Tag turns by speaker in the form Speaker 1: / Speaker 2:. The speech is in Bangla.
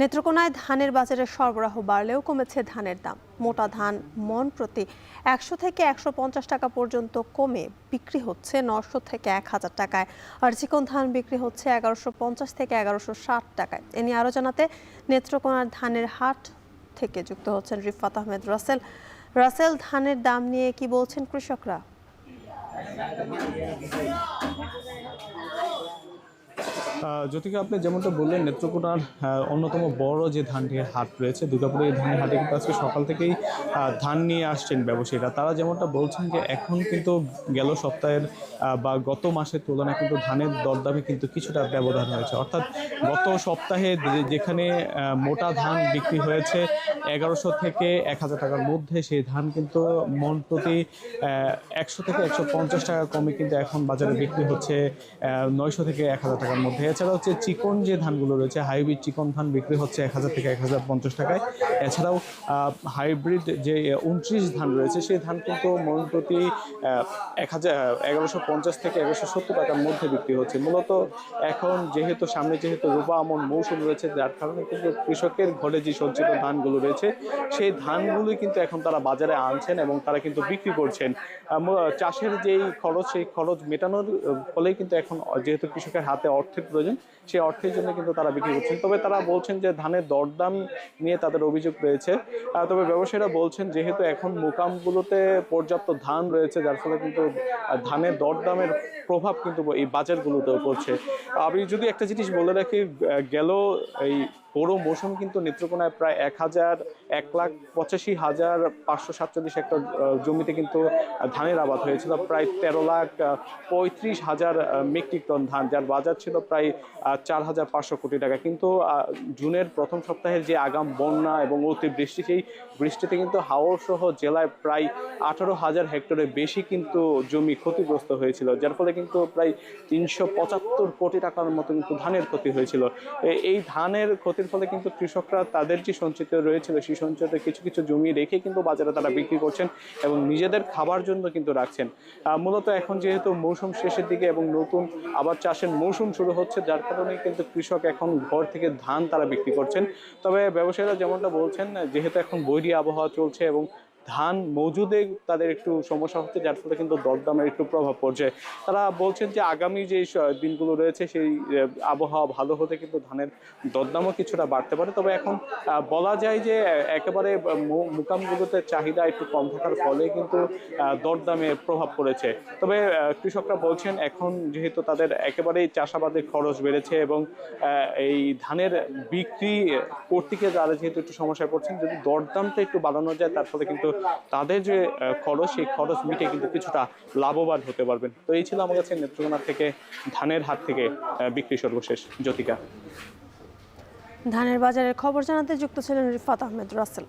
Speaker 1: নেত্রকোনায় ধানের বাজারে সরবরাহ বাড়লেও কমেছে ধানের দাম। মোটা ধান মন প্রতি 100 থেকে 150 টাকা পর্যন্ত কমে বিক্রি হচ্ছে 900 থেকে 1000 টাকায়, আর চিকন ধান বিক্রি হচ্ছে 1150 থেকে 1160 টাকায়। এ নিয়ে আরো জানাতে নেত্রকোনার ধানের হাট থেকে যুক্ত হচ্ছেন রিফাত আহমেদ রাসেল। রাসেল, ধানের দাম নিয়ে কি বলছেন কৃষকরা?
Speaker 2: জ্যোতিকা, আপনি যেমনটা বললেন, নেত্রকোনার অন্যতম বড় যে ধানটির হাট রয়েছে দুর্গাপুরে, এই ধানের হাটে কিন্তু আজকে সকাল থেকেই ধান নিয়ে আসছেন ব্যবসায়ীরা। তারা যেমনটা বলছেন যে এখন কিন্তু গেল সপ্তাহের বা গত মাসের তুলনায় কিন্তু ধানের দরদামে কিন্তু কিছুটা ব্যবধান হয়েছে। অর্থাৎ গত সপ্তাহে যেখানে মোটা ধান বিক্রি হয়েছে 1100 থেকে 1000 টাকার মধ্যে, সেই ধান কিন্তু মন প্রতি 100 থেকে 150 টাকা কমে কিন্তু এখন বাজারে বিক্রি হচ্ছে 900 থেকে 1000 টাকার মধ্যে। এছাড়া হচ্ছে চিকন যে ধানগুলো রয়েছে, হাইব্রিড চিকন ধান বিক্রি হচ্ছে 1000 থেকে 1050 টাকায়। এছাড়াও হাইব্রিড যে 29 ধান রয়েছে, সেই ধান কিন্তু মন প্রতি 1150 থেকে 1170 টাকার মধ্যে বিক্রি হচ্ছে। মূলত এখন যেহেতু রোপা আমন মৌসুম রয়েছে, যার কারণে কিন্তু কৃষকের ঘরে যে সঞ্চিত ধানগুলো রয়েছে, সেই ধানগুলোই কিন্তু এখন তারা বাজারে আনছেন এবং তারা কিন্তু বিক্রি করছেন। চাষের যেই খরচ, সেই খরচ মেটানোর ফলেই কিন্তু এখন যেহেতু কৃষকের হাতে অর্থের প্রয়োজন, সেই অর্থের জন্য কিন্তু তারা বিক্রি করছেন। তবে তারা বলছেন যে ধানের দরদাম নিয়ে তাদের অভিযোগ রয়েছে। তবে ব্যবসায়ীরা বলছেন যেহেতু এখন মোকামগুলোতে পর্যাপ্ত ধান রয়েছে, যার ফলে কিন্তু ধানের দরদামের প্রভাব কিন্তু এই বাজারগুলোতেও পড়ছে। আমি যদি একটা জিনিস বলে রাখি, গেল এই পুরো মৌসুম কিন্তু নেত্রকোনায় প্রায় 1,85,547 হেক্টর জমিতে কিন্তু ধানের আবাদ হয়েছিল। প্রায় 13,35,000 মেট্রিক টন ধান, যার বাজার ছিল প্রায় 4,500 কোটি টাকা। কিন্তু জুনের প্রথম সপ্তাহের যে আগাম বন্যা এবং অতিবৃষ্টি, সেই বৃষ্টিতে কিন্তু হাওড় সহ জেলায় প্রায় 18,000 হেক্টরের বেশি কিন্তু জমি ক্ষতিগ্রস্ত হয়েছিল, যার ফলে কিন্তু প্রায় 375 কোটি টাকার মতো কিন্তু ধানের ক্ষতি হয়েছিল। এই ধানের ক্ষতির ফলে কিন্তু কৃষকরা তাদের যে সঞ্চিত রয়েছিল, সেই সঞ্চিত কিছু কিছু জমি রেখে কিন্তু বাজারে তারা বিক্রি করছেন এবং নিজেদের খাবার জন্য কিন্তু রাখছেন। মূলত এখন যেহেতু মৌসুম শেষের দিকে এবং নতুন আবার চাষের মৌসুম শুরু হচ্ছে, যার কারণে কিন্তু কৃষক এখন ঘর থেকে ধান তারা বিক্রি করছেন। তবে ব্যবসায়ীরা যেমনটা বলছেন, যেহেতু এখন বৈরী আবহাওয়া চলছে এবং ধান মজুদে তাদের একটু সমস্যা হচ্ছে, যার ফলে কিন্তু দরদামের একটু প্রভাব পড়ছে। তারা বলছেন যে আগামী যে দিনগুলো রয়েছে, সেই আবহাওয়া ভালো হতে কিন্তু ধানের দরদামও কিছুটা বাড়তে পারে। তবে এখন বলা যায় যে একেবারে মোকামগুলোতে চাহিদা একটু কম থাকার ফলে কিন্তু দরদামে প্রভাব পড়েছে। তবে কৃষকরা বলছেন এখন যেহেতু তাদের একেবারেই চাষাবাদে খরচ বেড়েছে এবং এই ধানের বিক্রি করতে গিয়ে তারা যেহেতু একটু সমস্যায় পড়ছেন, যদি দরদামটা একটু বাড়ানো যায়, তার ফলে কিন্তু তাদের যে খরচ, সেই খরচ মিটে কিন্তু কিছুটা লাভবান হতে পারবেন। তো এই ছিল আমার কাছে নেত্রকোনা থেকে ধানের হাট থেকে বিক্রি সর্বশেষ। জ্যোতিকা।
Speaker 1: ধানের বাজারের খবর জানাতে যুক্ত ছিলেন রিফাত আহমেদ রাসেল।